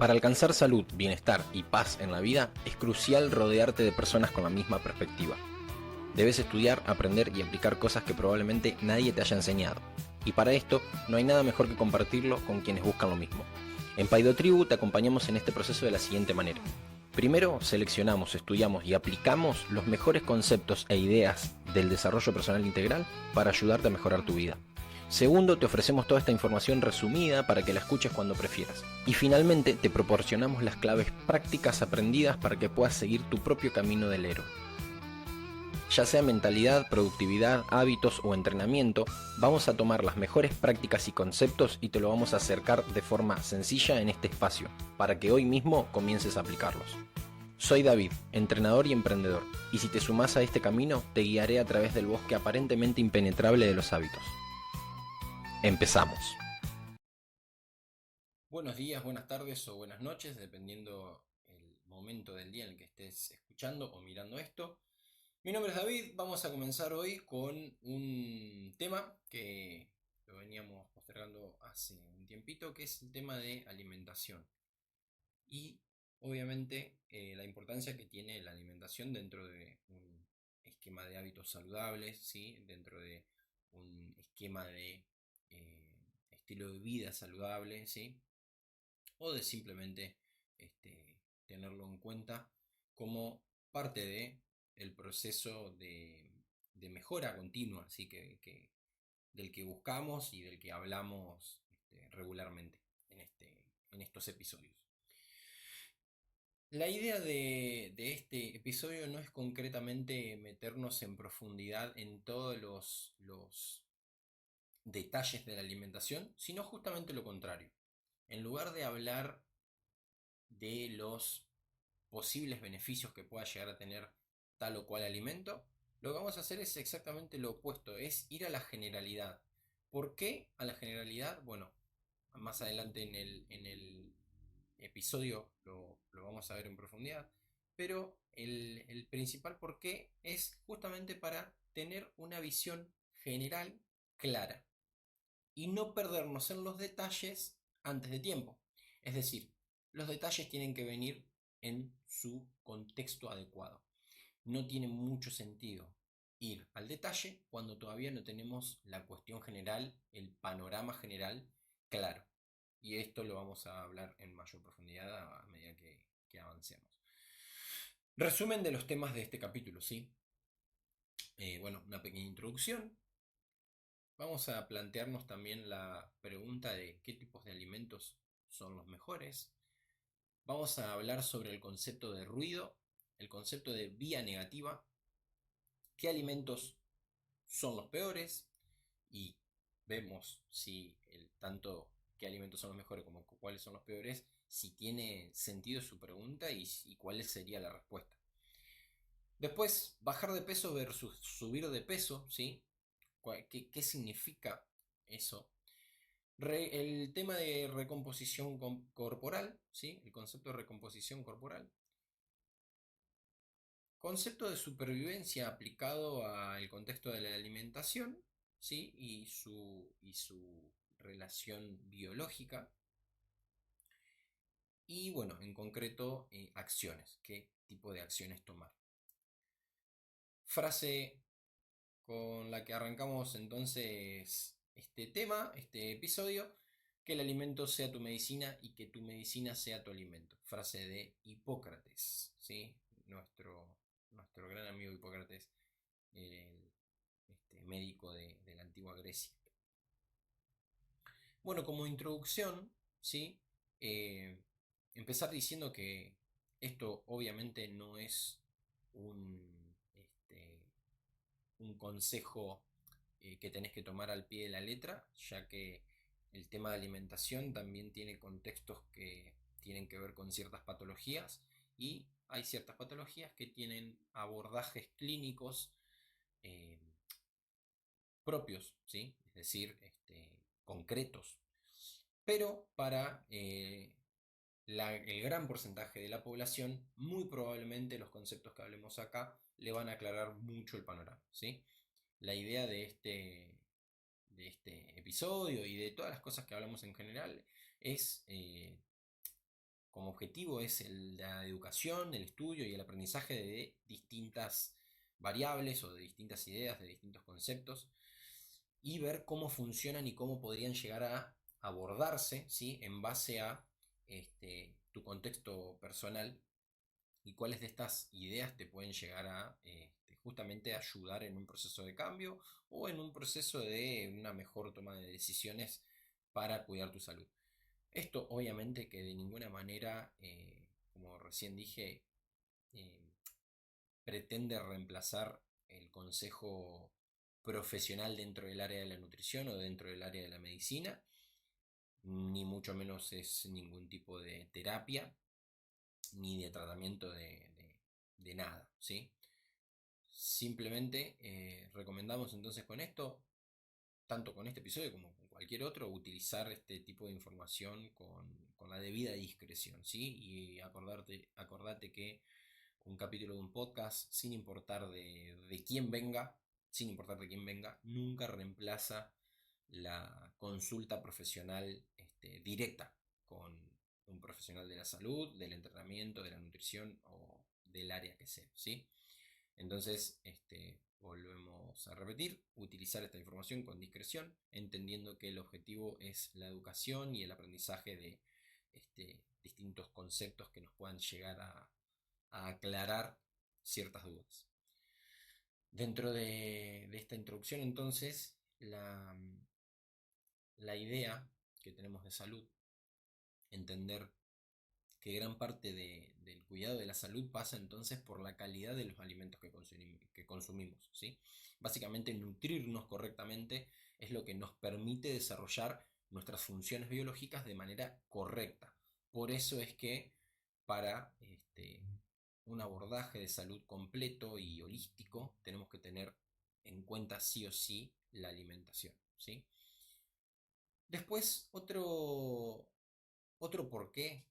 Para alcanzar salud, bienestar y paz en la vida, es crucial rodearte de personas con la misma perspectiva. Debes estudiar, aprender y aplicar cosas que probablemente nadie te haya enseñado. Y para esto, no hay nada mejor que compartirlo con quienes buscan lo mismo. En Paidotribu te acompañamos en este proceso de la siguiente manera. Primero, seleccionamos, estudiamos y aplicamos los mejores conceptos e ideas del desarrollo personal integral para ayudarte a mejorar tu vida. Segundo, te ofrecemos toda esta información resumida para que la escuches cuando prefieras. Y finalmente, te proporcionamos las claves prácticas aprendidas para que puedas seguir tu propio camino del héroe. Ya sea mentalidad, productividad, hábitos o entrenamiento, vamos a tomar las mejores prácticas y conceptos y te lo vamos a acercar de forma sencilla en este espacio, para que hoy mismo comiences a aplicarlos. Soy David, entrenador y emprendedor, y si te sumás a este camino, te guiaré a través del bosque aparentemente impenetrable de los hábitos. Empezamos. Buenos días, buenas tardes o buenas noches, dependiendo el momento del día en el que estés escuchando o mirando esto. Mi nombre es David, vamos a comenzar hoy con un tema que lo veníamos postergando hace un tiempito, que es el tema de alimentación. Y obviamente la importancia que tiene la alimentación dentro de un esquema de hábitos saludables, ¿sí? Dentro de un esquema de estilo de vida saludable, ¿sí? O de simplemente tenerlo en cuenta como parte de el proceso de mejora continua, ¿sí? Del que buscamos y del que hablamos regularmente en estos episodios. La idea de este episodio no es concretamente meternos en profundidad en todos los detalles de la alimentación, sino justamente lo contrario. En lugar de hablar de los posibles beneficios que pueda llegar a tener tal o cual alimento, lo que vamos a hacer es exactamente lo opuesto, es ir a la generalidad. ¿Por qué a la generalidad? Bueno, más adelante en el episodio lo vamos a ver en profundidad, pero el principal por qué es justamente para tener una visión general clara y no perdernos en los detalles antes de tiempo. Es decir, los detalles tienen que venir en su contexto adecuado. No tiene mucho sentido ir al detalle cuando todavía no tenemos la cuestión general, el panorama general claro. Y esto lo vamos a hablar en mayor profundidad a medida que avancemos. Resumen de los temas de este capítulo, ¿sí? Bueno, una pequeña introducción. Vamos a plantearnos también la pregunta de qué tipos de alimentos son los mejores. Vamos a hablar sobre el concepto de ruido, el concepto de vía negativa, qué alimentos son los peores y vemos si tanto qué alimentos son los mejores como cuáles son los peores, si tiene sentido su pregunta y cuál sería la respuesta. Después, bajar de peso versus subir de peso, ¿sí? ¿Qué significa eso? El tema de recomposición corporal, ¿sí? El concepto de recomposición corporal. Concepto de supervivencia aplicado al contexto de la alimentación, ¿sí? Y su relación biológica. Y bueno, en concreto, acciones. ¿Qué tipo de acciones tomar? Frase con la que arrancamos entonces este tema, este episodio: que el alimento sea tu medicina y que tu medicina sea tu alimento. Frase de Hipócrates, ¿sí? Nuestro gran amigo Hipócrates, el médico de la antigua Grecia. Bueno, como introducción, ¿sí? Eh, Empezar diciendo que esto obviamente no es un, un consejo que tenés que tomar al pie de la letra, ya que el tema de alimentación también tiene contextos que tienen que ver con ciertas patologías y hay ciertas patologías que tienen abordajes clínicos eh, propios, ¿sí? Es decir, concretos. Pero para el gran porcentaje de la población, muy probablemente los conceptos que hablemos acá le van a aclarar mucho el panorama, ¿sí? La idea de este episodio y de todas las cosas que hablamos en general es objetivo es la educación, el estudio y el aprendizaje de distintas variables o de distintas ideas, de distintos conceptos, y ver cómo funcionan y cómo podrían llegar a abordarse, ¿sí? En base a tu contexto personal y cuáles de estas ideas te pueden llegar a justamente ayudar en un proceso de cambio o en un proceso de una mejor toma de decisiones para cuidar tu salud. Esto obviamente que de ninguna manera, como recién dije, eh, pretende reemplazar el consejo profesional dentro del área de la nutrición o dentro del área de la medicina, ni mucho menos es ningún tipo de terapia ni de tratamiento de nada, ¿sí? Simplemente recomendamos entonces con esto, tanto con este episodio como con cualquier otro, utilizar este tipo de información con la debida discreción, ¿sí? Y acordate que un capítulo de un podcast, sin importar de quién venga, nunca reemplaza la consulta profesional directa con un profesional de la salud, del entrenamiento, de la nutrición o del área que sea, ¿sí? Entonces, volvemos a repetir, utilizar esta información con discreción, entendiendo que el objetivo es la educación y el aprendizaje de distintos conceptos que nos puedan llegar a aclarar ciertas dudas. Dentro de esta introducción, entonces, la idea que tenemos de salud, entender que gran parte del cuidado de la salud pasa entonces por la calidad de los alimentos que consumimos, ¿sí? Básicamente nutrirnos correctamente es lo que nos permite desarrollar nuestras funciones biológicas de manera correcta. Por eso es que para un abordaje de salud completo y holístico tenemos que tener en cuenta sí o sí la alimentación, ¿sí? Después, otro porqué,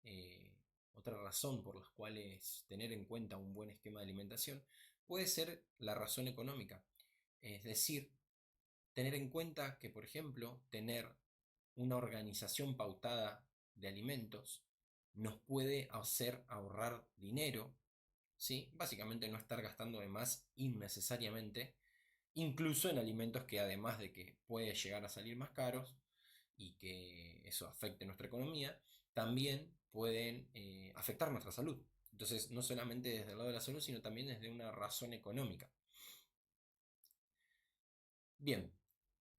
eh, otra razón por las cuales tener en cuenta un buen esquema de alimentación puede ser la razón económica. Es decir, tener en cuenta que, por ejemplo, tener una organización pautada de alimentos nos puede hacer ahorrar dinero, ¿sí? Básicamente no estar gastando de más innecesariamente, incluso en alimentos que además de que puede llegar a salir más caros y que eso afecte nuestra economía, también pueden afectar nuestra salud. Entonces, no solamente desde el lado de la salud, sino también desde una razón económica. Bien,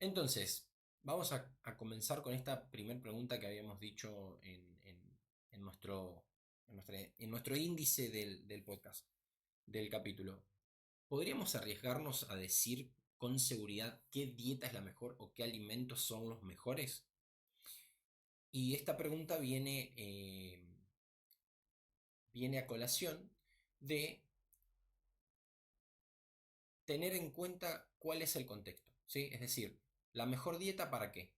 entonces, vamos a comenzar con esta primera pregunta que habíamos dicho en nuestro índice del podcast, del capítulo. ¿Podríamos arriesgarnos a decir con seguridad qué dieta es la mejor o qué alimentos son los mejores? Y esta pregunta viene a colación de tener en cuenta cuál es el contexto, ¿sí? Es decir, la mejor dieta para qué,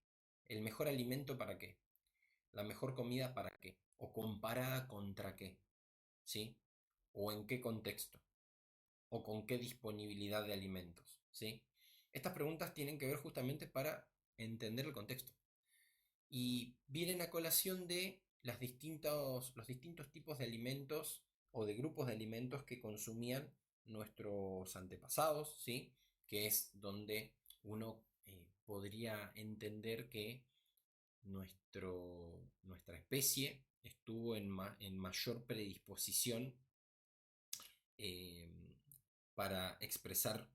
el mejor alimento para qué, la mejor comida para qué, o comparada contra qué, ¿sí? O en qué contexto, o con qué disponibilidad de alimentos, ¿sí? Estas preguntas tienen que ver justamente para entender el contexto y vienen a colación de los distintos tipos de alimentos o de grupos de alimentos que consumían nuestros antepasados, ¿sí? Que es donde uno podría entender que nuestra especie estuvo en mayor predisposición eh, para expresar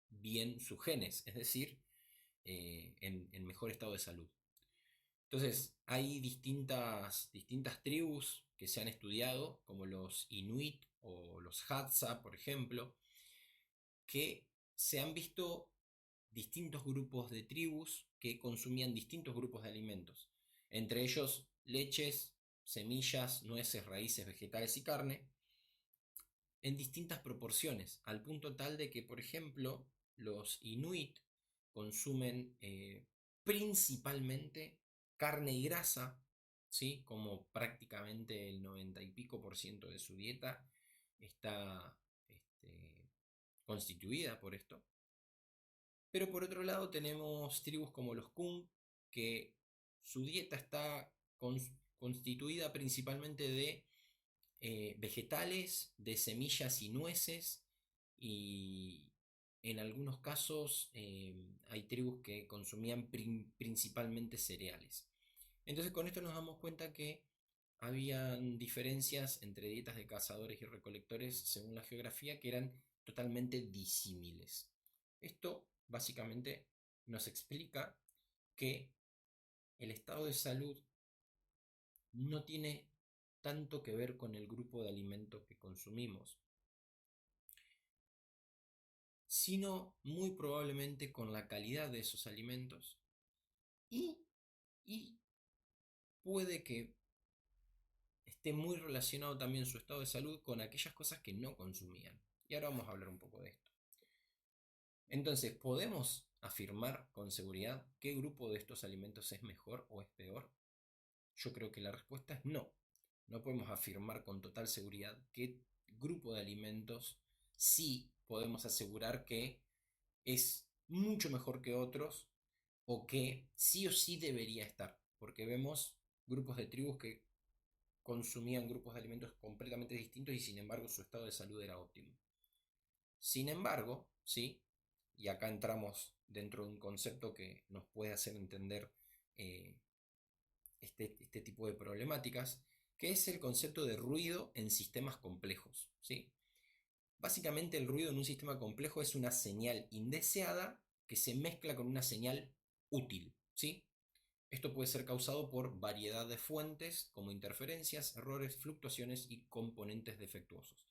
bien sus genes, es decir, en mejor estado de salud. Entonces, hay distintas tribus que se han estudiado, como los Inuit o los Hadza, por ejemplo, que se han visto distintos grupos de tribus que consumían distintos grupos de alimentos, entre ellos leches, semillas, nueces, raíces, vegetales y carne, en distintas proporciones, al punto tal de que, por ejemplo, los Inuit consumen principalmente carne y grasa, ¿sí? Como prácticamente el 90 y pico por ciento de su dieta está constituida por esto. Pero por otro lado tenemos tribus como los Kun, que su dieta está constituida principalmente de vegetales, de semillas y nueces, y en algunos casos hay tribus que consumían principalmente cereales. Entonces con esto nos damos cuenta que habían diferencias entre dietas de cazadores y recolectores según la geografía que eran totalmente disímiles. Esto básicamente nos explica que el estado de salud no tiene tanto que ver con el grupo de alimentos que consumimos, sino muy probablemente con la calidad de esos alimentos y, y puede que esté muy relacionado también su estado de salud con aquellas cosas que no consumían. Y ahora vamos a hablar un poco de esto. Entonces, ¿podemos afirmar con seguridad qué grupo de estos alimentos es mejor o es peor? Yo creo que la respuesta es no. No podemos afirmar con total seguridad qué grupo de alimentos sí podemos asegurar que es mucho mejor que otros o que sí o sí debería estar. Porque vemos grupos de tribus que consumían grupos de alimentos completamente distintos y sin embargo su estado de salud era óptimo. Sin embargo, sí, y acá entramos dentro de un concepto que nos puede hacer entender eh, este tipo de problemáticas, que es el concepto de ruido en sistemas complejos, ¿sí? Básicamente el ruido en un sistema complejo es una señal indeseada que se mezcla con una señal útil, ¿sí? Esto puede ser causado por variedad de fuentes como interferencias, errores, fluctuaciones y componentes defectuosos.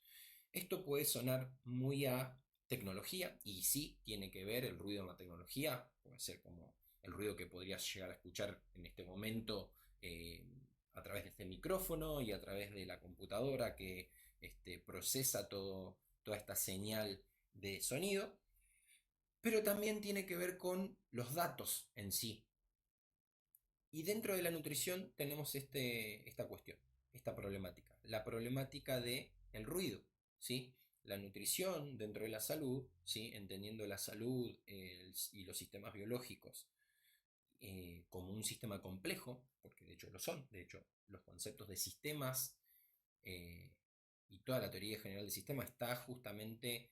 Esto puede sonar muy a tecnología y sí tiene que ver el ruido en la tecnología, puede ser como el ruido que podrías llegar a escuchar en este momento a través de este micrófono y a través de la computadora que procesa toda esta señal de sonido, pero también tiene que ver con los datos en sí. Y dentro de la nutrición tenemos esta cuestión, esta problemática, la problemática del ruido, ¿sí? La nutrición dentro de la salud, ¿sí? Entendiendo la salud y los sistemas biológicos como un sistema complejo, porque de hecho lo son, de hecho los conceptos de sistemas eh, y toda la teoría general del sistema está justamente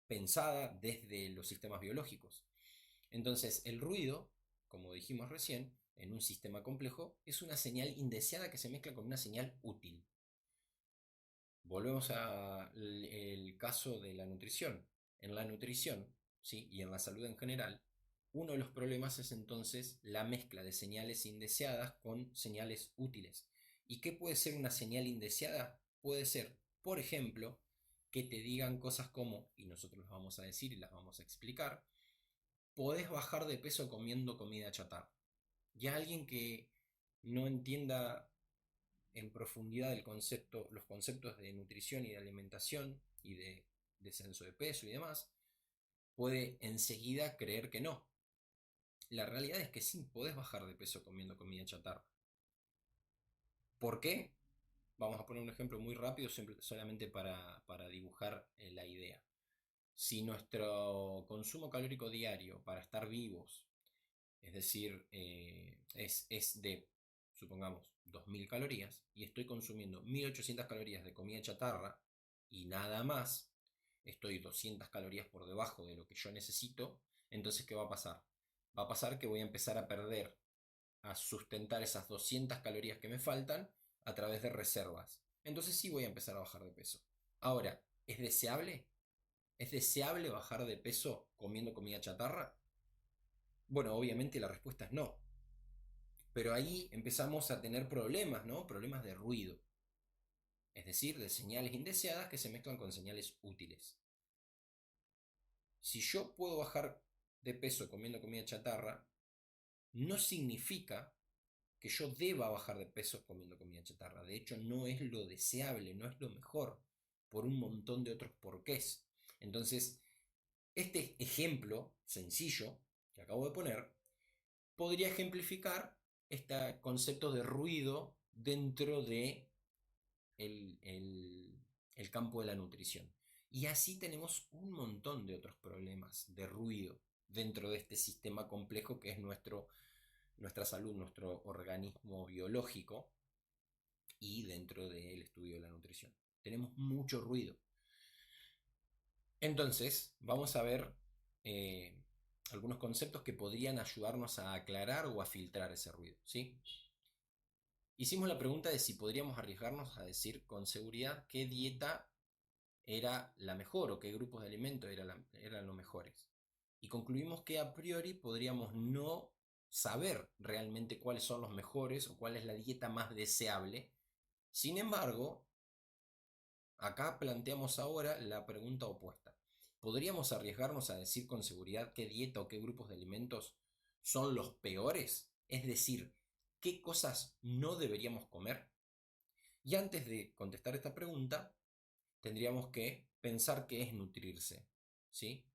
pensada desde los sistemas biológicos. Entonces, el ruido, como dijimos recién, en un sistema complejo, es una señal indeseada que se mezcla con una señal útil. Volvemos al caso de la nutrición. En la nutrición, ¿sí? Y en la salud en general, uno de los problemas es entonces la mezcla de señales indeseadas con señales útiles. ¿Y qué puede ser una señal indeseada? Puede ser, por ejemplo, que te digan cosas como, y nosotros las vamos a decir y las vamos a explicar, podés bajar de peso comiendo comida chatarra. Ya alguien que no entienda en profundidad los conceptos de nutrición y de alimentación y de descenso de peso y demás, puede enseguida creer que no. La realidad es que sí, podés bajar de peso comiendo comida chatarra. ¿Por qué? Vamos a poner un ejemplo muy rápido, solamente para dibujar la idea. Si nuestro consumo calórico diario para estar vivos, es decir, es de, supongamos, 2000 calorías, y estoy consumiendo 1800 calorías de comida chatarra y nada más, estoy 200 calorías por debajo de lo que yo necesito, entonces ¿qué va a pasar? Va a pasar que voy a empezar a sustentar esas 200 calorías que me faltan a través de reservas. Entonces sí voy a empezar a bajar de peso. Ahora, ¿es deseable? ¿Es deseable bajar de peso comiendo comida chatarra? Bueno, obviamente la respuesta es no. Pero ahí empezamos a tener problemas, ¿no? Problemas de ruido. Es decir, de señales indeseadas que se mezclan con señales útiles. Si yo puedo bajar de peso comiendo comida chatarra, no significa que yo deba bajar de peso comiendo comida chatarra. De hecho, no es lo deseable, no es lo mejor, por un montón de otros porqués. Entonces, este ejemplo sencillo que acabo de poner podría ejemplificar este concepto de ruido dentro de el campo de la nutrición. Y así tenemos un montón de otros problemas de ruido dentro de este sistema complejo que es nuestra salud, nuestro organismo biológico y dentro del estudio de la nutrición. Tenemos mucho ruido. Entonces, vamos a ver eh, algunos conceptos que podrían ayudarnos a aclarar o a filtrar ese ruido, ¿sí? Hicimos la pregunta de si podríamos arriesgarnos a decir con seguridad qué dieta era la mejor o qué grupos de alimentos eran los mejores. Y concluimos que a priori podríamos no saber realmente cuáles son los mejores o cuál es la dieta más deseable. Sin embargo, acá planteamos ahora la pregunta opuesta. ¿Podríamos arriesgarnos a decir con seguridad qué dieta o qué grupos de alimentos son los peores? Es decir, ¿qué cosas no deberíamos comer? Y antes de contestar esta pregunta, tendríamos que pensar qué es nutrirse, ¿sí?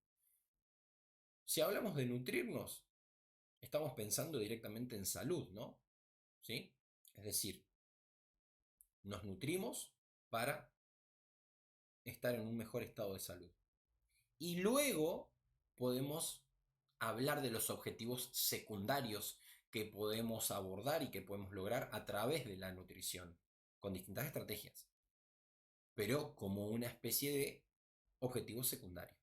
Si hablamos de nutrirnos, estamos pensando directamente en salud, ¿no? ¿Sí? Es decir, nos nutrimos para estar en un mejor estado de salud. Y luego podemos hablar de los objetivos secundarios que podemos abordar y que podemos lograr a través de la nutrición, con distintas estrategias, pero como una especie de objetivo secundario.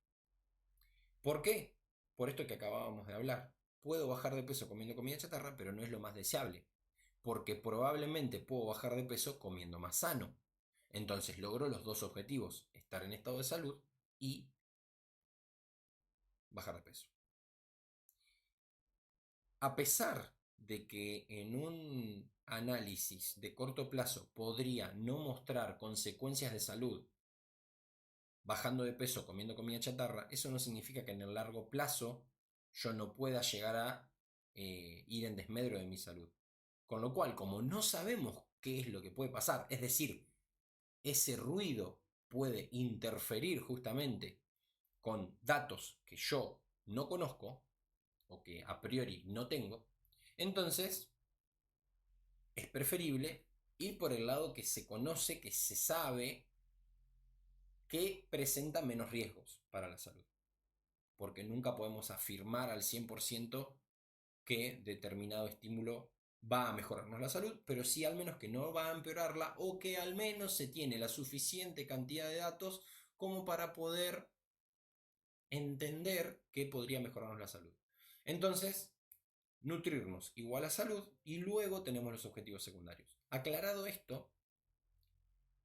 ¿Por qué? Por esto que acabábamos de hablar. Puedo bajar de peso comiendo comida chatarra, pero no es lo más deseable, porque probablemente puedo bajar de peso comiendo más sano. Entonces logro los dos objetivos, estar en estado de salud y bajar de peso. A pesar de que en un análisis de corto plazo podría no mostrar consecuencias de salud bajando de peso comiendo comida chatarra, eso no significa que en el largo plazo yo no pueda llegar a ir en desmedro de mi salud. Con lo cual, como no sabemos qué es lo que puede pasar, es decir, ese ruido puede interferir justamente con datos que yo no conozco o que a priori no tengo, entonces es preferible ir por el lado que se conoce, que se sabe que presenta menos riesgos para la salud. Porque nunca podemos afirmar al 100% que determinado estímulo va a mejorarnos la salud, pero sí al menos que no va a empeorarla o que al menos se tiene la suficiente cantidad de datos como para poder entender que podría mejorarnos la salud. Entonces, nutrirnos igual a salud y luego tenemos los objetivos secundarios. Aclarado esto,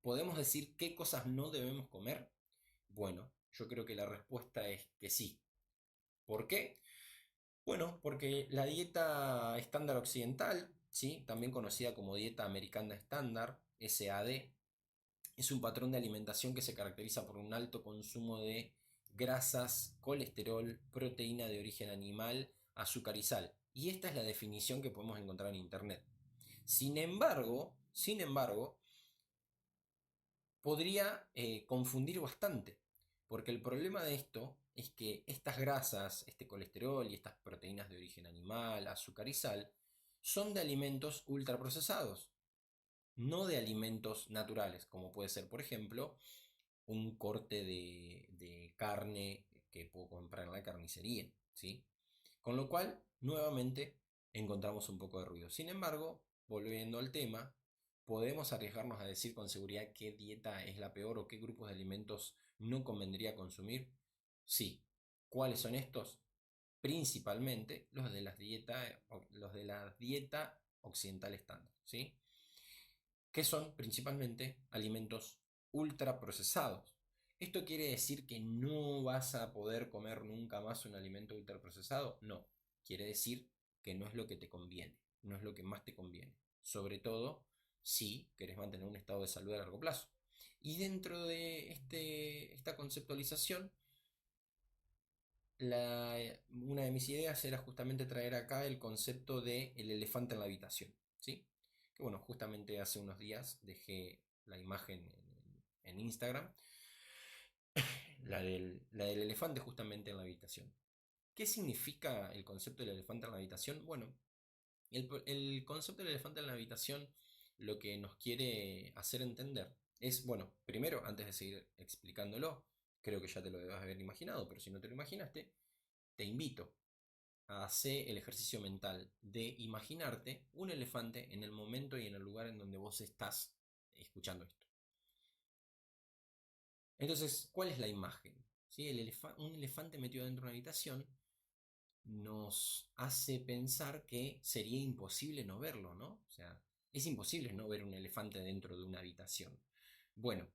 ¿podemos decir qué cosas no debemos comer? Bueno, yo creo que la respuesta es que sí. ¿Por qué? Bueno, porque la dieta estándar occidental, ¿sí? También conocida como dieta americana estándar, SAD, es un patrón de alimentación que se caracteriza por un alto consumo de grasas, colesterol, proteína de origen animal, azúcar y sal. Y esta es la definición que podemos encontrar en internet. Sin embargo, podría confundir bastante, porque el problema de esto es que estas grasas, este colesterol y estas proteínas de origen animal, azúcar y sal, son de alimentos ultraprocesados, no de alimentos naturales, como puede ser, por ejemplo, un corte de carne que puedo comprar en la carnicería, ¿sí? Con lo cual, nuevamente, encontramos un poco de ruido. Sin embargo, volviendo al tema, ¿podemos arriesgarnos a decir con seguridad qué dieta es la peor o qué grupos de alimentos no convendría consumir? Sí. ¿Cuáles son estos? Principalmente los de la dieta occidental estándar, ¿sí? Que son principalmente alimentos ultraprocesados. ¿Esto quiere decir que no vas a poder comer nunca más un alimento ultraprocesado? No, quiere decir que no es lo que te conviene, no es lo que más te conviene. Sobre todo si querés mantener un estado de salud a largo plazo. Y dentro de esta conceptualización, una de mis ideas era justamente traer acá el concepto de el elefante en la habitación, ¿sí? Que bueno, justamente hace unos días dejé la imagen en Instagram, la del elefante justamente en la habitación. ¿Qué significa el concepto del elefante en la habitación? Bueno, el concepto del elefante en la habitación lo que nos quiere hacer entender es, bueno, primero, antes de seguir explicándolo, creo que ya te lo debas haber imaginado, pero si no te lo imaginaste, te invito hace el ejercicio mental de imaginarte un elefante en el momento y en el lugar en donde vos estás escuchando esto. Entonces, ¿cuál es la imagen? ¿Sí? Un elefante metido dentro de una habitación nos hace pensar que sería imposible no verlo, ¿no? O sea, es imposible no ver un elefante dentro de una habitación. Bueno,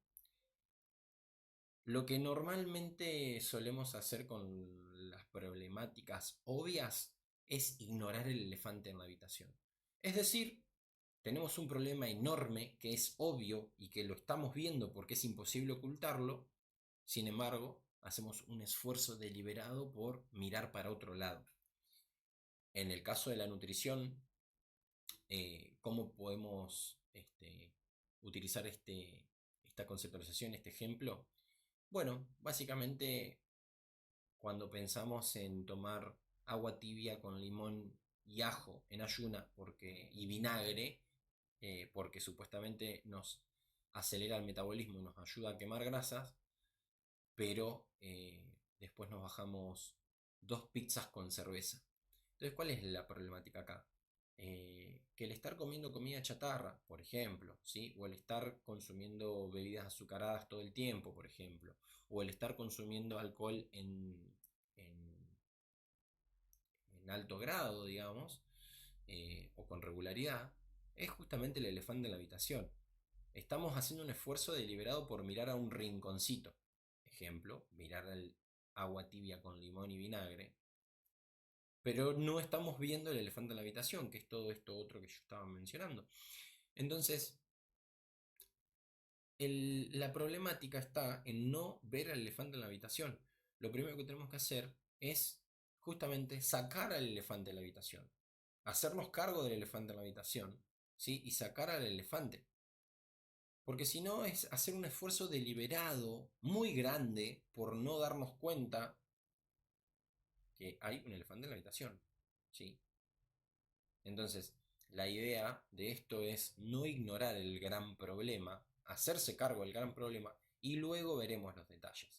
lo que normalmente solemos hacer con las problemáticas obvias es ignorar el elefante en la habitación. Es decir, tenemos un problema enorme que es obvio y que lo estamos viendo porque es imposible ocultarlo. Sin embargo, hacemos un esfuerzo deliberado por mirar para otro lado. En el caso de la nutrición, ¿cómo podemos utilizar esta conceptualización, este ejemplo? Bueno, básicamente cuando pensamos en tomar agua tibia con limón y ajo en ayuna y vinagre, porque supuestamente nos acelera el metabolismo y nos ayuda a quemar grasas, pero después nos bajamos 2 pizzas con cerveza. Entonces, ¿cuál es la problemática acá? Que el estar comiendo comida chatarra, por ejemplo, ¿sí? O el estar consumiendo bebidas azucaradas todo el tiempo, por ejemplo, o el estar consumiendo alcohol en, en alto grado, digamos, o con regularidad, es justamente el elefante en la habitación. Estamos haciendo un esfuerzo deliberado por mirar a un rinconcito. Ejemplo, mirar el agua tibia con limón y vinagre. Pero no estamos viendo el elefante en la habitación, que es todo esto otro que yo estaba mencionando. Entonces, la problemática está en no ver al elefante en la habitación. Lo primero que tenemos que hacer es justamente sacar al elefante de la habitación. Hacernos cargo del elefante en la habitación, ¿sí? Y sacar al elefante. Porque si no es hacer un esfuerzo deliberado, muy grande, por no darnos cuenta que hay un elefante en la habitación, ¿sí? Entonces, la idea de esto es no ignorar el gran problema, hacerse cargo del gran problema y luego veremos los detalles.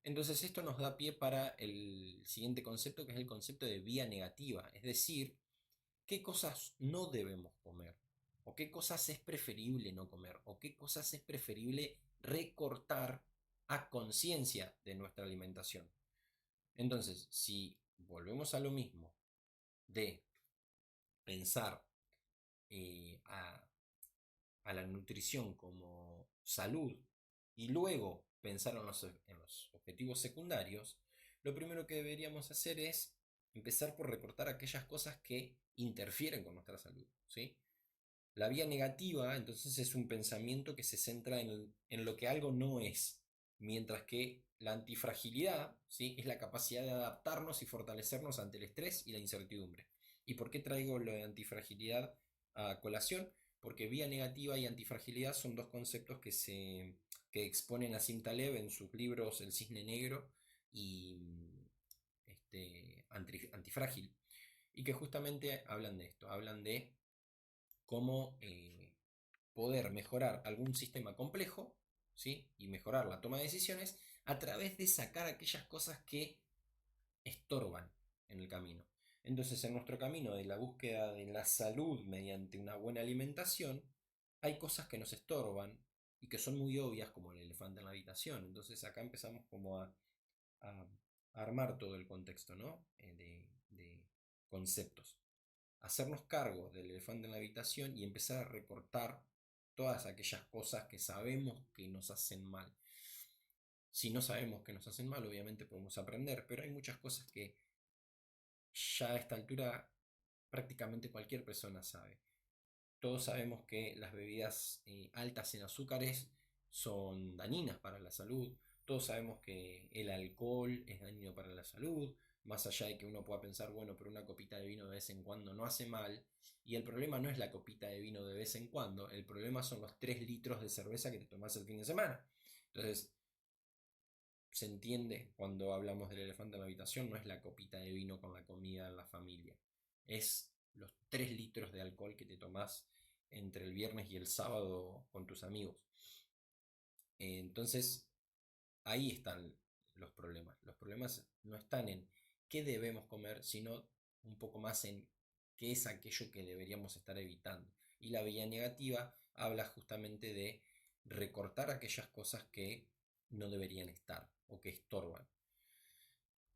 Entonces, esto nos da pie para el siguiente concepto, que es el concepto de vía negativa, es decir, qué cosas no debemos comer, o qué cosas es preferible no comer, o qué cosas es preferible recortar a conciencia de nuestra alimentación. Entonces, si volvemos a lo mismo de pensar eh, a, a la nutrición como salud y luego pensar en los objetivos secundarios, lo primero que deberíamos hacer es empezar por recortar aquellas cosas que interfieren con nuestra salud, ¿sí? La vía negativa, entonces, es un pensamiento que se centra en lo que algo no es, mientras que la antifragilidad, ¿sí? Es la capacidad de adaptarnos y fortalecernos ante el estrés y la incertidumbre. ¿Y por qué traigo lo de antifragilidad a colación? Porque vía negativa y antifragilidad son dos conceptos que exponen a Taleb en sus libros El Cisne Negro y Antifrágil, y que justamente hablan de esto, hablan de cómo poder mejorar algún sistema complejo, ¿sí? Y mejorar la toma de decisiones a través de sacar aquellas cosas que estorban en el camino. Entonces, en nuestro camino de la búsqueda de la salud mediante una buena alimentación, hay cosas que nos estorban y que son muy obvias, como el elefante en la habitación. Entonces, acá empezamos como a armar todo el contexto, ¿no? De conceptos, hacernos cargo del elefante en la habitación y empezar a recortar todas aquellas cosas que sabemos que nos hacen mal. Si no sabemos que nos hacen mal, obviamente podemos aprender, pero hay muchas cosas que ya a esta altura prácticamente cualquier persona sabe. Todos sabemos que las bebidas altas en azúcares son dañinas para la salud. Todos sabemos que el alcohol es dañino para la salud. Más allá de que uno pueda pensar, bueno, pero una copita de vino de vez en cuando no hace mal. Y el problema no es la copita de vino de vez en cuando. El problema son los 3 litros de cerveza que te tomas el fin de semana. Entonces, se entiende cuando hablamos del elefante en la habitación, no es la copita de vino con la comida en la familia. Es los 3 litros de alcohol que te tomás entre el viernes y el sábado con tus amigos. Entonces, ahí están los problemas. Los problemas no están en qué debemos comer, sino un poco más en qué es aquello que deberíamos estar evitando. Y la vía negativa habla justamente de recortar aquellas cosas que no deberían estar o que estorban.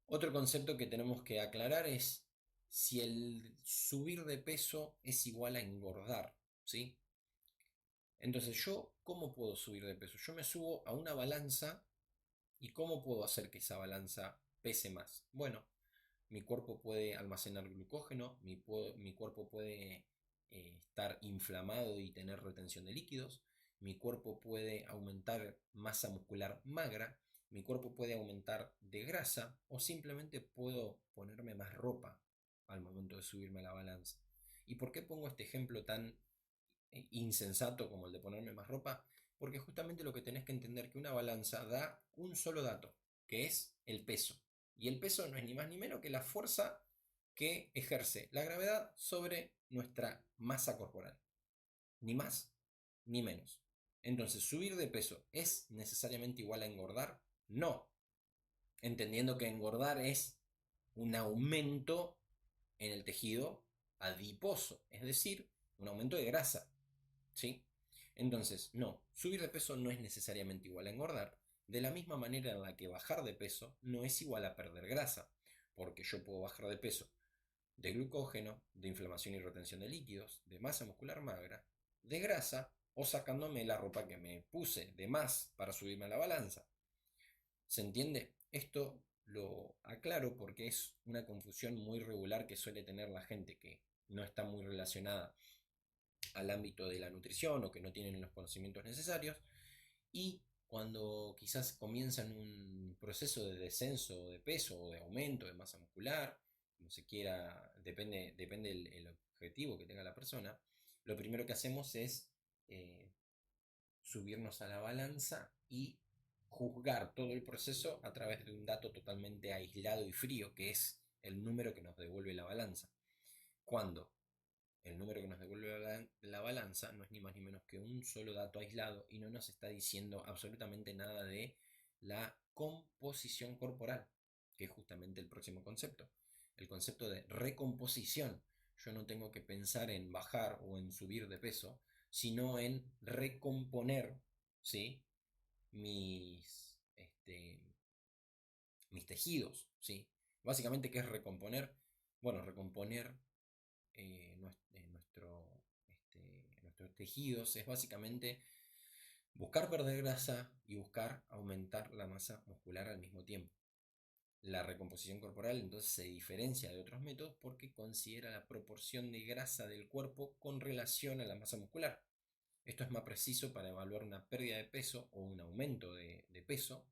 Otro concepto que tenemos que aclarar es si el subir de peso es igual a engordar, ¿sí? Entonces yo, ¿cómo puedo subir de peso? Yo me subo a una balanza y ¿cómo puedo hacer que esa balanza pese más? Bueno, mi cuerpo puede almacenar glucógeno, mi cuerpo puede estar inflamado y tener retención de líquidos, mi cuerpo puede aumentar masa muscular magra, mi cuerpo puede aumentar de grasa o simplemente puedo ponerme más ropa al momento de subirme a la balanza. ¿Y por qué pongo este ejemplo tan insensato como el de ponerme más ropa? Porque justamente lo que tenés que entender que una balanza da un solo dato, que es el peso. Y el peso no es ni más ni menos que la fuerza que ejerce la gravedad sobre nuestra masa corporal. Ni más ni menos. Entonces, ¿subir de peso es necesariamente igual a engordar? No. Entendiendo que engordar es un aumento en el tejido adiposo, es decir, un aumento de grasa. ¿Sí? Entonces, no, subir de peso no es necesariamente igual a engordar, de la misma manera en la que bajar de peso no es igual a perder grasa, porque yo puedo bajar de peso de glucógeno, de inflamación y retención de líquidos, de masa muscular magra, de grasa o sacándome la ropa que me puse de más para subirme a la balanza. ¿Se entiende? Esto lo aclaro porque es una confusión muy regular que suele tener la gente que no está muy relacionada al ámbito de la nutrición o que no tienen los conocimientos necesarios, y cuando quizás comienzan un proceso de descenso de peso o de aumento de masa muscular, como se quiera, depende el objetivo que tenga la persona, lo primero que hacemos es eh, subirnos a la balanza y juzgar todo el proceso a través de un dato totalmente aislado y frío, que es el número que nos devuelve la balanza. Cuando el número que nos devuelve la balanza no es ni más ni menos que un solo dato aislado y no nos está diciendo absolutamente nada de la composición corporal, que es justamente el próximo concepto. El concepto de recomposición. Yo no tengo que pensar en bajar o en subir de peso, sino en recomponer, ¿sí? mis tejidos, ¿sí? Básicamente, ¿qué es recomponer? Bueno, recomponer nuestros tejidos es básicamente buscar perder grasa y buscar aumentar la masa muscular al mismo tiempo. La recomposición corporal entonces se diferencia de otros métodos porque considera la proporción de grasa del cuerpo con relación a la masa muscular. Esto es más preciso para evaluar una pérdida de peso o un aumento de peso,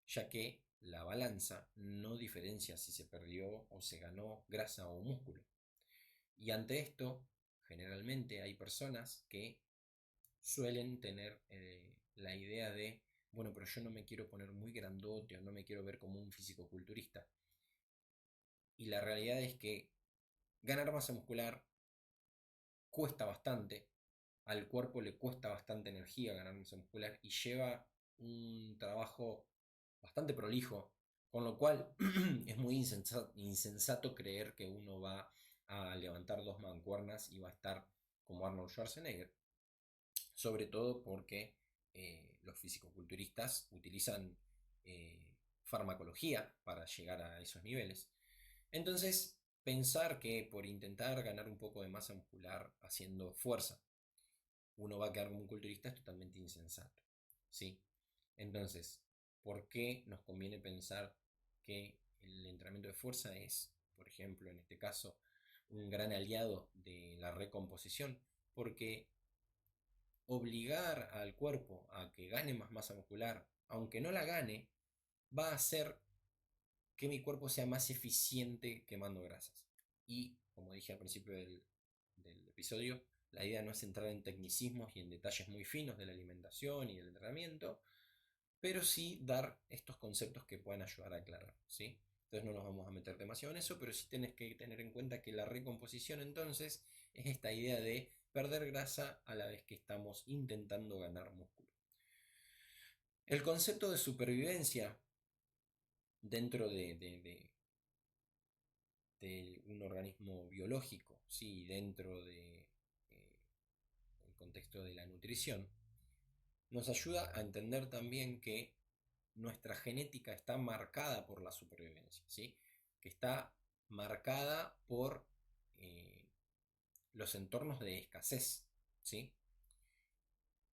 ya que la balanza no diferencia si se perdió o se ganó grasa o músculo. Y ante esto, generalmente hay personas que suelen tener la idea de, bueno, pero yo no me quiero poner muy grandote o no me quiero ver como un fisicoculturista. Y la realidad es que ganar masa muscular cuesta bastante, al cuerpo le cuesta bastante energía ganar masa muscular y lleva un trabajo bastante prolijo, con lo cual es muy insensato creer que uno va a levantar dos mancuernas y va a estar como Arnold Schwarzenegger, sobre todo porque los fisicoculturistas utilizan farmacología para llegar a esos niveles. Entonces, pensar que por intentar ganar un poco de masa muscular haciendo fuerza, uno va a quedar como un culturista es totalmente insensato, ¿sí? Entonces, ¿por qué nos conviene pensar que el entrenamiento de fuerza es, por ejemplo, en este caso, un gran aliado de la recomposición? Porque obligar al cuerpo a que gane más masa muscular, aunque no la gane, va a hacer que mi cuerpo sea más eficiente quemando grasas. Y, como dije al principio del episodio, la idea no es entrar en tecnicismos y en detalles muy finos de la alimentación y del entrenamiento, pero sí dar estos conceptos que puedan ayudar a aclarar, ¿sí? Entonces no nos vamos a meter demasiado en eso, pero sí tenés que tener en cuenta que la recomposición entonces es esta idea de perder grasa a la vez que estamos intentando ganar músculo. El concepto de supervivencia dentro un organismo biológico, ¿sí? Dentro de el contexto de la nutrición, nos ayuda a entender también que nuestra genética está marcada por la supervivencia, ¿sí? Que está marcada por eh, los entornos de escasez, ¿sí?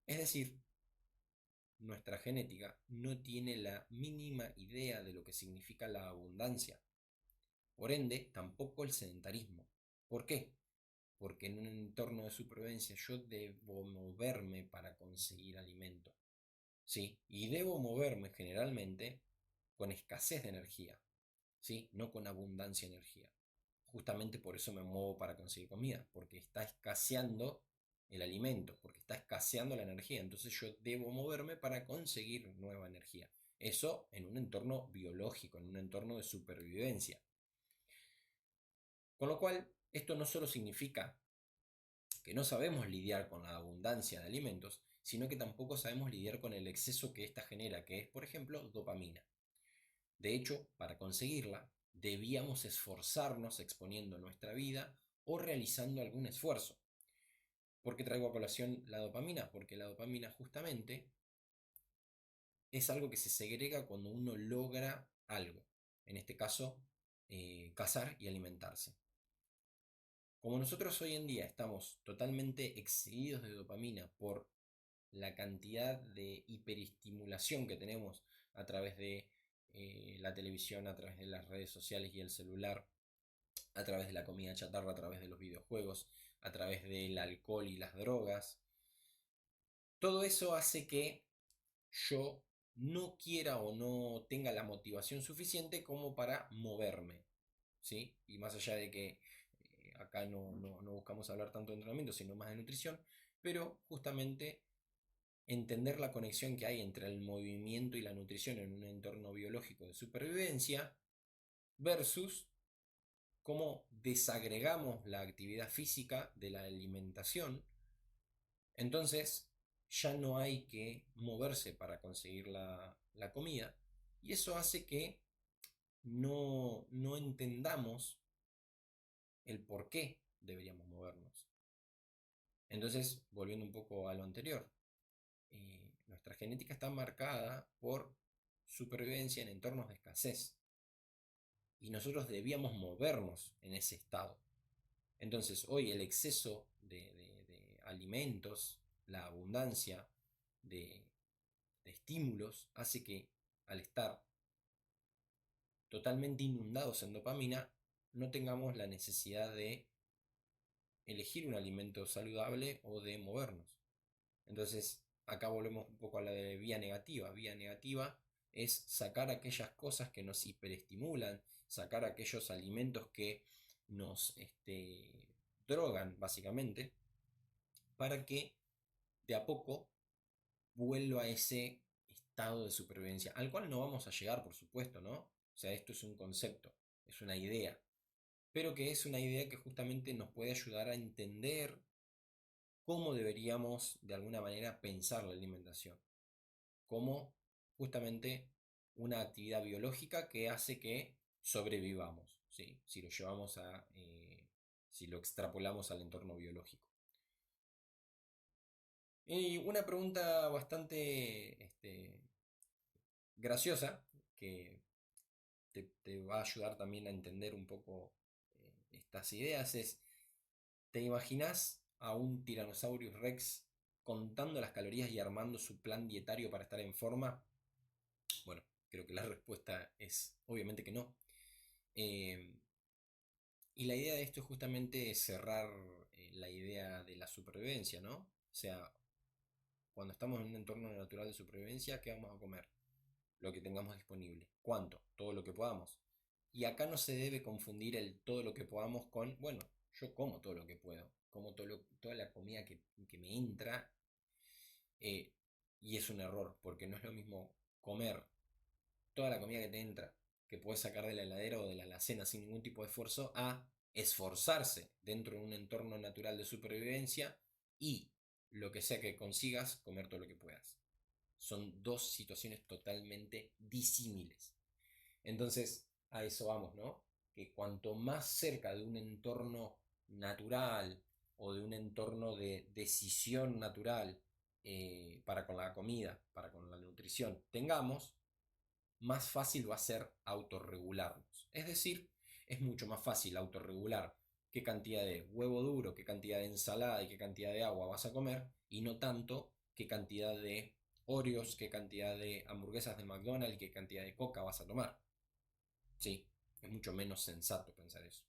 Es decir, nuestra genética no tiene la mínima idea de lo que significa la abundancia. Por ende, tampoco el sedentarismo. ¿Por qué? Porque en un entorno de supervivencia yo debo moverme para conseguir alimento. ¿Sí? Y debo moverme generalmente con escasez de energía, ¿sí? No con abundancia de energía. Justamente por eso me muevo para conseguir comida, porque está escaseando el alimento, porque está escaseando la energía. Entonces yo debo moverme para conseguir nueva energía. Eso en un entorno biológico, en un entorno de supervivencia. Con lo cual, esto no solo significa que no sabemos lidiar con la abundancia de alimentos, sino que tampoco sabemos lidiar con el exceso que ésta genera, que es, por ejemplo, dopamina. De hecho, para conseguirla, debíamos esforzarnos exponiendo nuestra vida o realizando algún esfuerzo. ¿Por qué traigo a colación la dopamina? Porque la dopamina justamente es algo que se segrega cuando uno logra algo. En este caso, cazar y alimentarse. Como nosotros hoy en día estamos totalmente excedidos de dopamina por la cantidad de hiperestimulación que tenemos a través de la televisión, a través de las redes sociales y el celular, a través de la comida chatarra, a través de los videojuegos, a través del alcohol y las drogas, todo eso hace que yo no quiera o no tenga la motivación suficiente como para moverme, ¿sí? Y más allá de que acá no buscamos hablar tanto de entrenamiento, sino más de nutrición, pero justamente entender la conexión que hay entre el movimiento y la nutrición en un entorno biológico de supervivencia versus cómo desagregamos la actividad física de la alimentación. Entonces ya no hay que moverse para conseguir la comida, y eso hace que no entendamos el por qué deberíamos movernos. Entonces, volviendo un poco a lo anterior, nuestra genética está marcada por supervivencia en entornos de escasez, y nosotros debíamos movernos en ese estado. Entonces, hoy el exceso de alimentos, la abundancia de estímulos, hace que al estar totalmente inundados en dopamina, no tengamos la necesidad de elegir un alimento saludable o de movernos. Entonces, acá volvemos un poco a la de vía negativa. Vía negativa es sacar aquellas cosas que nos hiperestimulan, sacar aquellos alimentos que nos drogan, básicamente, para que de a poco vuelva a ese estado de supervivencia, al cual no vamos a llegar, por supuesto, ¿no? O sea, esto es un concepto, es una idea, pero que es una idea que justamente nos puede ayudar a entender cómo deberíamos de alguna manera pensar la alimentación, como justamente una actividad biológica que hace que sobrevivamos, ¿sí? Si lo llevamos si lo extrapolamos al entorno biológico. Y una pregunta bastante graciosa, que te va a ayudar también a entender un poco estas ideas, es: ¿te imaginas a un Tyrannosaurus Rex contando las calorías y armando su plan dietario para estar en forma? Bueno, creo que la respuesta es obviamente que no. Eh, y la idea de esto es justamente cerrar la idea de la supervivencia, ¿no? O sea, cuando estamos en un entorno natural de supervivencia, ¿qué vamos a comer? Lo que tengamos disponible. ¿Cuánto? Todo lo que podamos. Y acá no se debe confundir el todo lo que podamos con, bueno, yo como todo lo que puedo, como toda la comida que me entra, eh, y es un error, porque no es lo mismo comer toda la comida que te entra, que puedes sacar de la heladera o de la alacena sin ningún tipo de esfuerzo, a esforzarse dentro de un entorno natural de supervivencia y lo que sea que consigas, comer todo lo que puedas. Son dos situaciones totalmente disímiles. Entonces, a eso vamos, ¿no? que cuanto más cerca de un entorno natural o de un entorno de decisión natural para con la comida, para con la nutrición tengamos, más fácil va a ser autorregularnos. Es decir, es mucho más fácil autorregular qué cantidad de huevo duro, qué cantidad de ensalada y qué cantidad de agua vas a comer, y no tanto qué cantidad de Oreos, qué cantidad de hamburguesas de McDonald's y qué cantidad de coca vas a tomar. Sí, es mucho menos sensato pensar eso.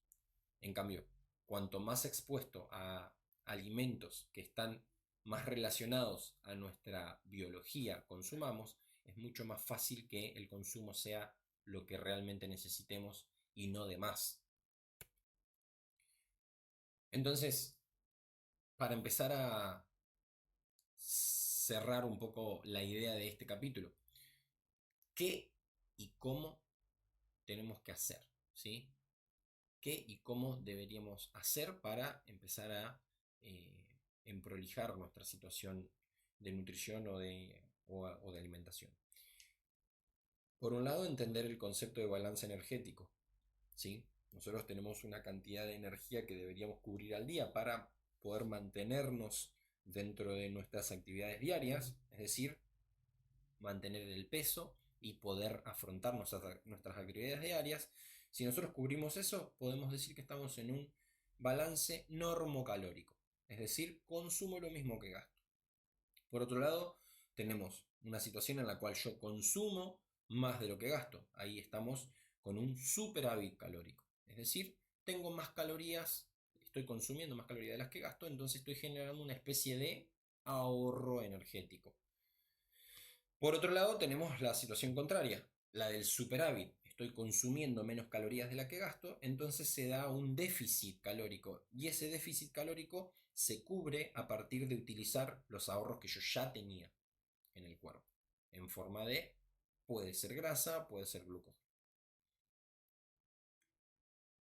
En cambio, cuanto más expuesto a alimentos que están más relacionados a nuestra biología consumamos, es mucho más fácil que el consumo sea lo que realmente necesitemos y no de más. Entonces, para empezar a cerrar un poco la idea de este capítulo, ¿qué y cómo tenemos que hacer? ¿Sí? ¿Qué y cómo deberíamos hacer para empezar a eh, emprolijar nuestra situación de nutrición o de alimentación? Por un lado, entender el concepto de balance energético. ¿Sí? Nosotros tenemos una cantidad de energía que deberíamos cubrir al día para poder mantenernos dentro de nuestras actividades diarias, es decir, mantener el peso y poder afrontar nuestras actividades diarias. Si nosotros cubrimos eso, podemos decir que estamos en un balance normocalórico, es decir, consumo lo mismo que gasto. Por otro lado, tenemos una situación en la cual yo consumo más de lo que gasto. Ahí estamos con un superávit calórico, es decir, tengo más calorías, estoy consumiendo más calorías de las que gasto, entonces estoy generando una especie de ahorro energético. Por otro lado, tenemos la situación contraria, la del superávit. Estoy consumiendo menos calorías de las que gasto, entonces se da un déficit calórico. Y ese déficit calórico se cubre a partir de utilizar los ahorros que yo ya tenía en el cuerpo. En forma de, puede ser grasa, puede ser glucógeno.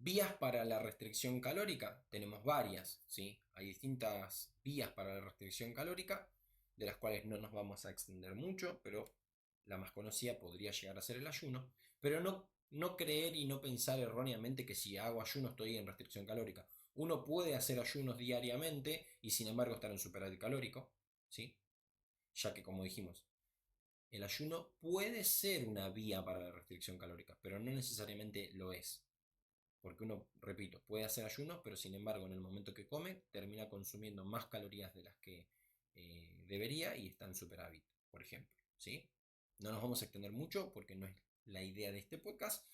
Vías para la restricción calórica, tenemos varias, ¿sí? Hay distintas vías para la restricción calórica, de las cuales no nos vamos a extender mucho, pero la más conocida podría llegar a ser el ayuno, pero no creer y no pensar erróneamente que si hago ayuno estoy en restricción calórica. Uno puede hacer ayunos diariamente y sin embargo estar en superávit calórico, ¿sí? Ya que como dijimos, el ayuno puede ser una vía para la restricción calórica, pero no necesariamente lo es. Porque uno, repito, puede hacer ayunos, pero sin embargo en el momento que come termina consumiendo más calorías de las que debería y está en superávit, por ejemplo. ¿Sí? No nos vamos a extender mucho porque no es la idea de este podcast.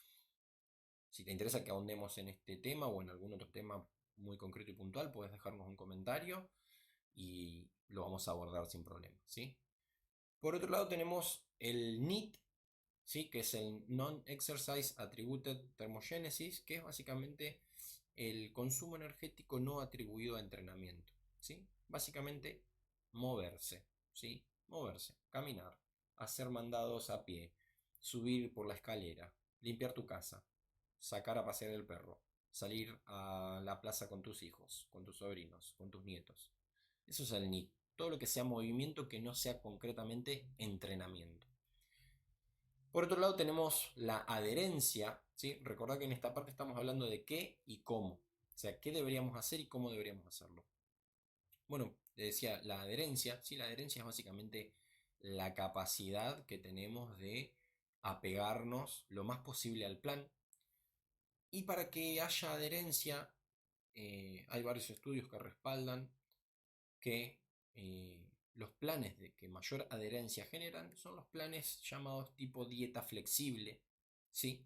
Si te interesa que ahondemos en este tema o en algún otro tema muy concreto y puntual, puedes dejarnos un comentario y lo vamos a abordar sin problema. ¿Sí? Por otro lado tenemos el NEAT, ¿sí? Que es el Non-Exercise Attributed Thermogenesis, que es básicamente el consumo energético no atribuido a entrenamiento. ¿Sí? Básicamente moverse, ¿sí? Moverse, caminar, hacer mandados a pie, subir por la escalera, limpiar tu casa, sacar a pasear el perro, salir a la plaza con tus hijos, con tus sobrinos, con tus nietos. Eso es el NEAT. Todo lo que sea movimiento que no sea concretamente entrenamiento. Por otro lado tenemos la adherencia, ¿sí? Recordad que en esta parte estamos hablando de qué y cómo. O sea, qué deberíamos hacer y cómo deberíamos hacerlo. Bueno, te decía, la adherencia, ¿sí? La adherencia es básicamente la capacidad que tenemos de apegarnos lo más posible al plan. Y para que haya adherencia, hay varios estudios que respaldan que los planes de que mayor adherencia generan son los planes llamados tipo dieta flexible, ¿sí?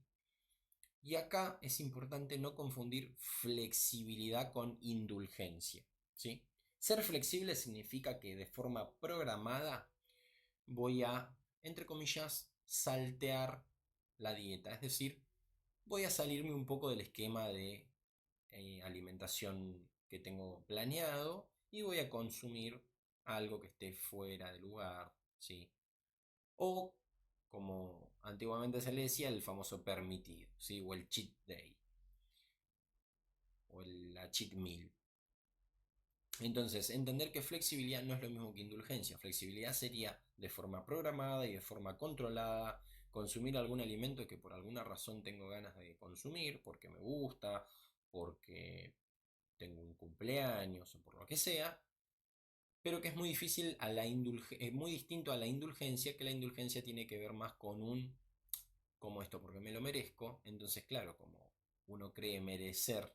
Y acá es importante no confundir flexibilidad con indulgencia, ¿sí? Ser flexible significa que de forma programada voy a, entre comillas, saltear la dieta, es decir, voy a salirme un poco del esquema de alimentación que tengo planeado y voy a consumir algo que esté fuera de lugar, ¿sí? O, como antiguamente se le decía, el famoso permitido, ¿sí? O el cheat day, o la cheat meal. Entonces, entender que flexibilidad no es lo mismo que indulgencia. Flexibilidad sería de forma programada y de forma controlada, consumir algún alimento que por alguna razón tengo ganas de consumir, porque me gusta, porque tengo un cumpleaños o por lo que sea, pero que es muy difícil es muy distinto a la indulgencia, que la indulgencia tiene que ver más con como esto, porque me lo merezco. Entonces, claro, como uno cree merecer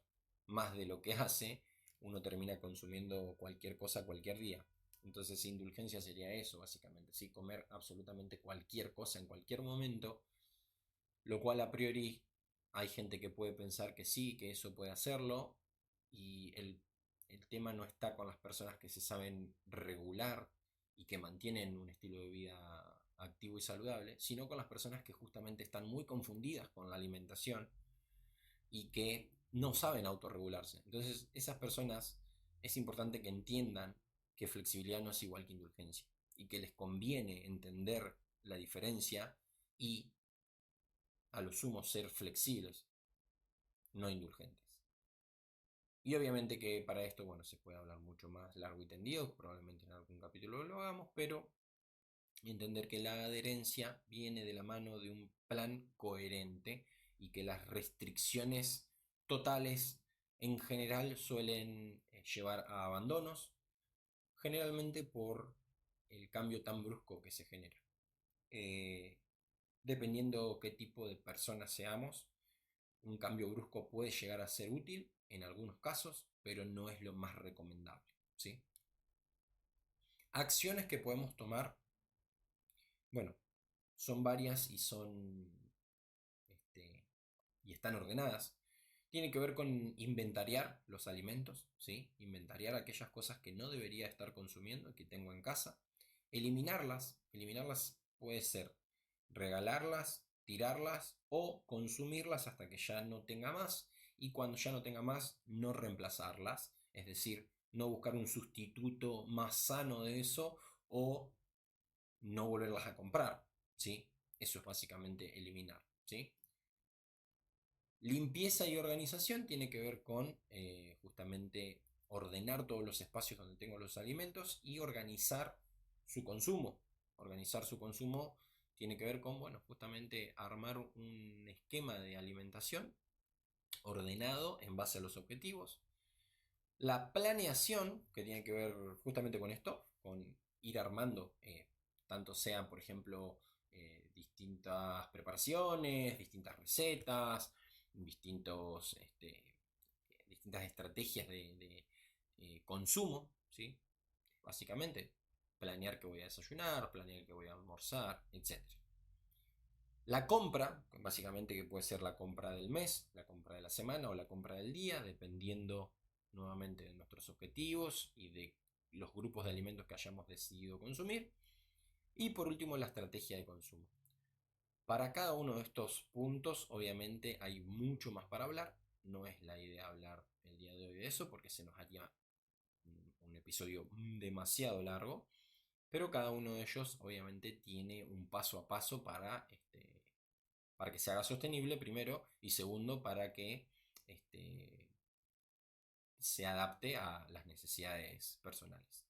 más de lo que hace, uno termina consumiendo cualquier cosa cualquier día. Entonces, indulgencia sería eso, básicamente, ¿sí? Comer absolutamente cualquier cosa en cualquier momento, lo cual a priori hay gente que puede pensar que sí, que eso puede hacerlo, y el tema no está con las personas que se saben regular y que mantienen un estilo de vida activo y saludable, sino con las personas que justamente están muy confundidas con la alimentación y que no saben autorregularse. Entonces, esas personas es importante que entiendan que flexibilidad no es igual que indulgencia y que les conviene entender la diferencia y a lo sumo ser flexibles, no indulgentes. Y obviamente que para esto, bueno, se puede hablar mucho más largo y tendido, probablemente en algún capítulo lo hagamos, pero entender que la adherencia viene de la mano de un plan coherente y que las restricciones totales en general suelen llevar a abandonos, generalmente por el cambio tan brusco que se genera. Dependiendo qué tipo de personas seamos, un cambio brusco puede llegar a ser útil en algunos casos, pero no es lo más recomendable, ¿sí? Acciones que podemos tomar, bueno, son varias y y están ordenadas. Tiene que ver con inventariar los alimentos, ¿sí? Inventariar aquellas cosas que no debería estar consumiendo y que tengo en casa. Eliminarlas. Eliminarlas puede ser regalarlas, tirarlas o consumirlas hasta que ya no tenga más. Y cuando ya no tenga más, no reemplazarlas. Es decir, no buscar un sustituto más sano de eso o no volverlas a comprar, ¿sí? Eso es básicamente eliminar, ¿sí? Limpieza y organización tiene que ver con justamente ordenar todos los espacios donde tengo los alimentos y organizar su consumo. Organizar su consumo tiene que ver con, bueno, justamente armar un esquema de alimentación ordenado en base a los objetivos. La planeación, que tiene que ver justamente con esto, con ir armando, tanto sean, por ejemplo, distintas preparaciones, distintas recetas, distintas estrategias de consumo, ¿sí? Básicamente, planear que voy a desayunar, planear que voy a almorzar, etc. La compra, básicamente que puede ser la compra del mes, la compra de la semana o la compra del día, dependiendo nuevamente de nuestros objetivos y de los grupos de alimentos que hayamos decidido consumir. Y por último, la estrategia de consumo. Para cada uno de estos puntos, obviamente, hay mucho más para hablar. No es la idea hablar el día de hoy de eso, porque se nos haría un episodio demasiado largo. Pero cada uno de ellos, obviamente, tiene un paso a paso para que se haga sostenible, primero, y segundo, para que se adapte a las necesidades personales.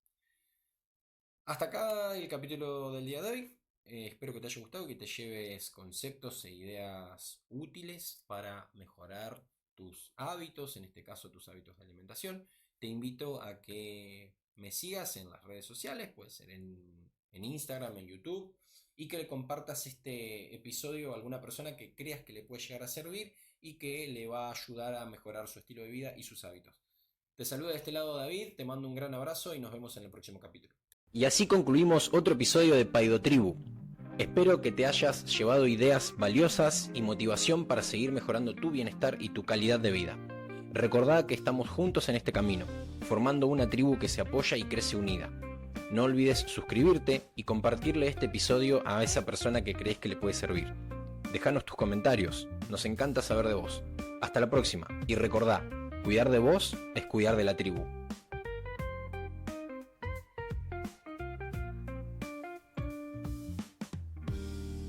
Hasta acá el capítulo del día de hoy. Espero que te haya gustado, que te lleves conceptos e ideas útiles para mejorar tus hábitos, en este caso tus hábitos de alimentación. Te invito a que me sigas en las redes sociales, puede ser en Instagram, en YouTube, y que le compartas este episodio a alguna persona que creas que le puede llegar a servir y que le va a ayudar a mejorar su estilo de vida y sus hábitos. Te saluda de este lado David, te mando un gran abrazo y nos vemos en el próximo capítulo. Y así concluimos otro episodio de Paidotribu. Espero que te hayas llevado ideas valiosas y motivación para seguir mejorando tu bienestar y tu calidad de vida. Recordá que estamos juntos en este camino, formando una tribu que se apoya y crece unida. No olvides suscribirte y compartirle este episodio a esa persona que crees que le puede servir. Dejanos tus comentarios, nos encanta saber de vos. Hasta la próxima y recordá, cuidar de vos es cuidar de la tribu.